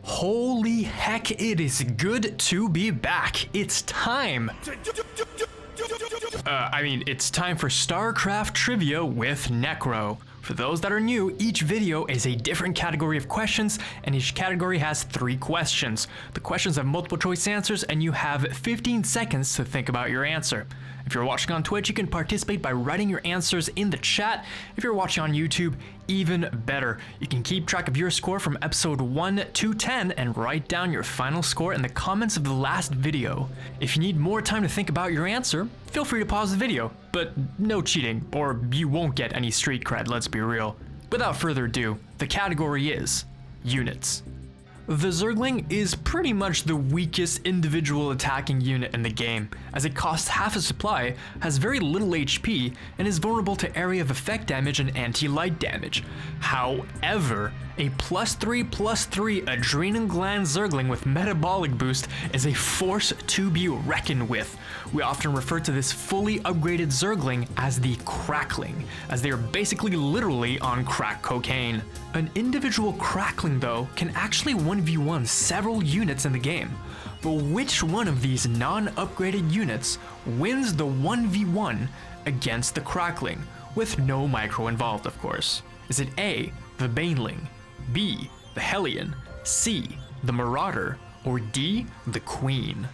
Holy heck, it is good to be back. It's time. It's time for Starcraft trivia with NecrO. For those that are new, each video is a different category of questions, and each category has 3 questions. The questions have multiple choice answers, and you have 15 seconds to think about your answer. If you're watching on Twitch, you can participate by writing your answers in the chat. If you're watching on YouTube, even better. You can keep track of your score from episode 1 to 10 and write down your final score in the comments of the last video. If you need more time to think about your answer, feel free to pause the video, but no cheating, or you won't get any street cred, let's be real. Without further ado, the category is units. The Zergling is pretty much the weakest individual attacking unit in the game, as it costs half a supply, has very little HP, and is vulnerable to area of effect damage and anti-light damage. However, a +3/+3 adrenal gland Zergling with metabolic boost is a force to be reckoned with. We often refer to this fully upgraded Zergling as the Crackling, as they are basically literally on crack cocaine. An individual Crackling though can actually 1v1 several units in the game, but which one of these non-upgraded units wins the 1v1 against the Crackling, with no micro involved of course? Is it A, the Baneling, B, the Hellion, C, the Marauder, or D, the Queen?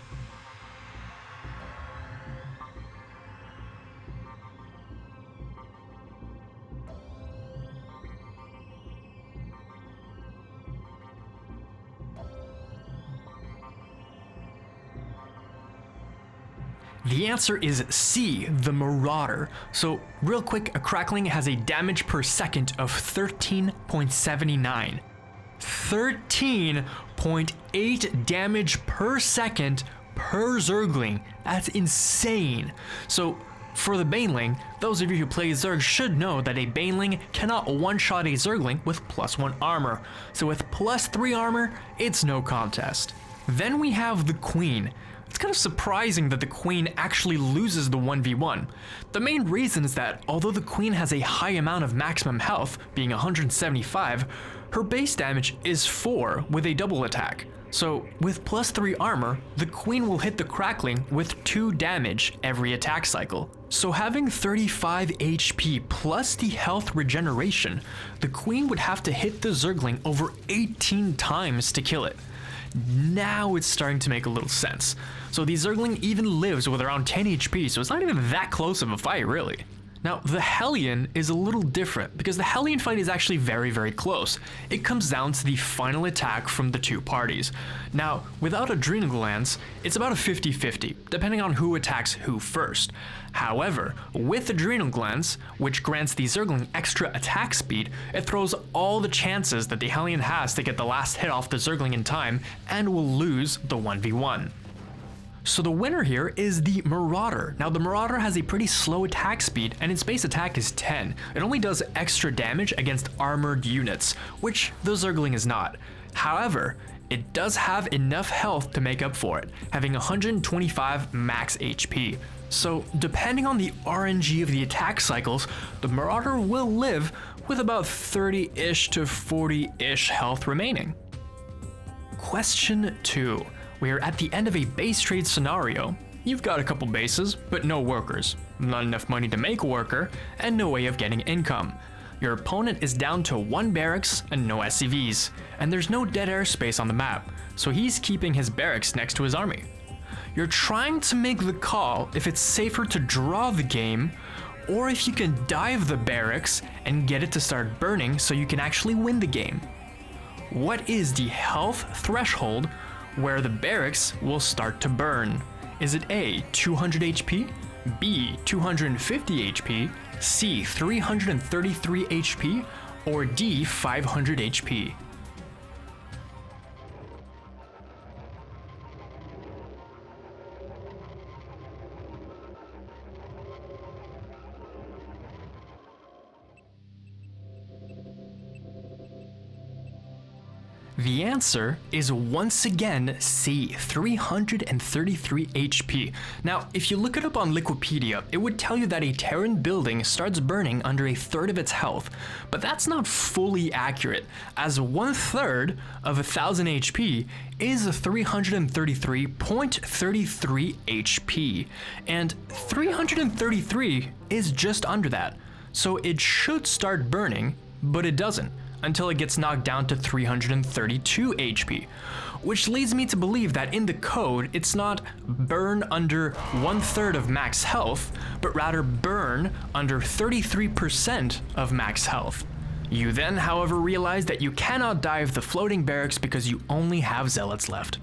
The answer is C, the Marauder. So real quick, a Crackling has a damage per second of 13.79. 13.8 damage per second per Zergling. That's insane. So for the Baneling, those of you who play Zerg should know that a Baneling cannot one-shot a Zergling with +1 armor. So with +3 armor, it's no contest. Then we have the Queen. It's kind of surprising that the Queen actually loses the 1v1. The main reason is that although the Queen has a high amount of maximum health, being 175, her base damage is 4 with a double attack. So with +3 armor, the Queen will hit the Crackling with 2 damage every attack cycle. So having 35 HP plus the health regeneration, the Queen would have to hit the Zergling over 18 times to kill it. Now it's starting to make a little sense. So the Zergling even lives with around 10 HP, so it's not even that close of a fight really. Now the Hellion is a little different because the Hellion fight is actually very close. It comes down to the final attack from the 2 parties. Now without adrenal glands, it's about a 50-50, depending on who attacks who first. However, with adrenal glands, which grants the Zergling extra attack speed, it throws all the chances that the Hellion has to get the last hit off the Zergling in time and will lose the 1v1. So the winner here is the Marauder. Now the Marauder has a pretty slow attack speed and its base attack is 10. It only does extra damage against armored units, which the Zergling is not. However, it does have enough health to make up for it, having 125 max HP. So depending on the RNG of the attack cycles, the Marauder will live with about 30-ish to 40-ish health remaining. Question 2. We are at the end of a base trade scenario. You've got a couple bases, but no workers, not enough money to make a worker, and no way of getting income. Your opponent is down to 1 barracks and no SCVs, and there's no dead airspace on the map, so he's keeping his barracks next to his army. You're trying to make the call if it's safer to draw the game, or if you can dive the barracks and get it to start burning so you can actually win the game. What is the health threshold where the barracks will start to burn? Is it A, 200 HP, B, 250 HP, C, 333 HP, or D, 500 HP? The answer is once again C, 333 HP. Now, if you look it up on Wikipedia, it would tell you that a Terran building starts burning under a third of its health, but that's not fully accurate, as 1/3 of 1000 HP is 333.33 HP, and 333 is just under that, so it should start burning, but it doesn't, until it gets knocked down to 332 HP, which leads me to believe that in the code, it's not burn under 1/3 of max health, but rather burn under 33% of max health. You then, however, realize that you cannot dive the floating barracks because you only have zealots left.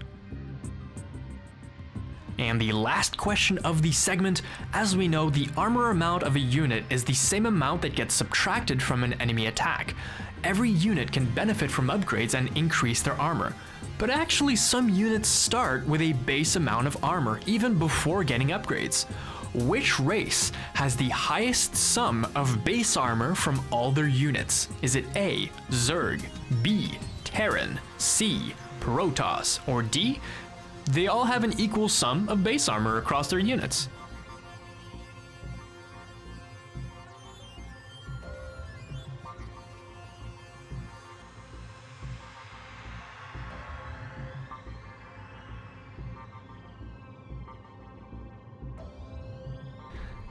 And the last question of the segment, as we know, the armor amount of a unit is the same amount that gets subtracted from an enemy attack. Every unit can benefit from upgrades and increase their armor, but actually some units start with a base amount of armor even before getting upgrades. Which race has the highest sum of base armor from all their units? Is it A, Zerg, B, Terran, C, Protoss, or D? They all have an equal sum of base armor across their units.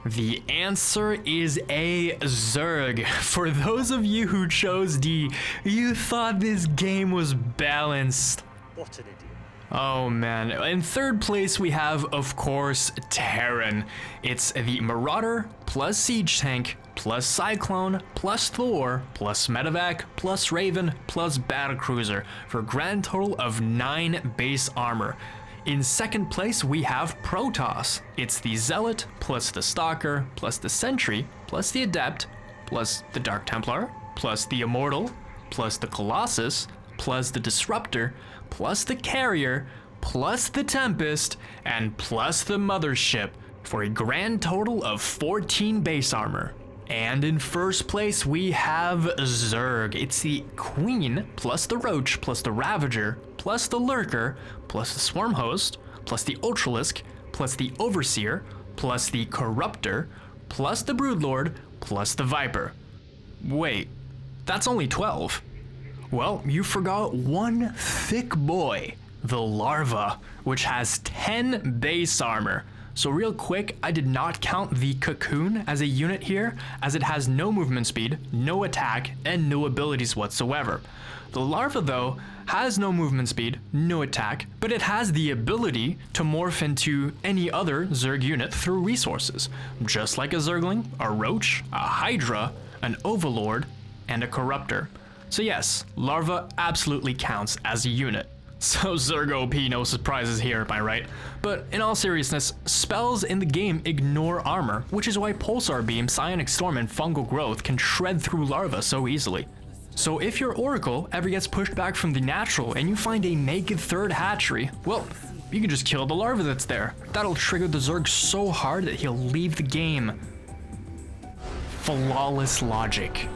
The answer is A, Zerg. For those of you who chose D, you thought this game was balanced. What an idiot. Oh man, in third place we have, of course, Terran. It's the Marauder plus Siege Tank plus Cyclone plus Thor plus Medevac plus Raven plus Battlecruiser for a grand total of 9 base armor. In second place we have Protoss. It's the Zealot plus the Stalker plus the Sentry plus the Adept plus the Dark Templar plus the Immortal plus the Colossus plus the Disruptor plus the Carrier plus the Tempest and plus the Mothership for a grand total of 14 base armor. And in first place we have Zerg. It's the Queen plus the Roach plus the Ravager plus the Lurker plus the Swarm Host plus the Ultralisk plus the Overseer plus the Corruptor plus the Broodlord plus the Viper. Wait, that's only 12. Well, you forgot one thick boy, the Larva, which has 10 base armor. So real quick, I did not count the Cocoon as a unit here, as it has no movement speed, no attack, and no abilities whatsoever. The Larva, though, has no movement speed, no attack, but it has the ability to morph into any other Zerg unit through resources, just like a Zergling, a Roach, a Hydra, an Overlord, and a Corruptor. So yes, Larva absolutely counts as a unit. So Zerg OP, no surprises here, am I right? But in all seriousness, spells in the game ignore armor, which is why Pulsar Beam, Psionic Storm, and Fungal Growth can shred through Larva so easily. So if your Oracle ever gets pushed back from the natural and you find a naked third hatchery, well, you can just kill the Larva that's there. That'll trigger the Zerg so hard that he'll leave the game. Flawless logic.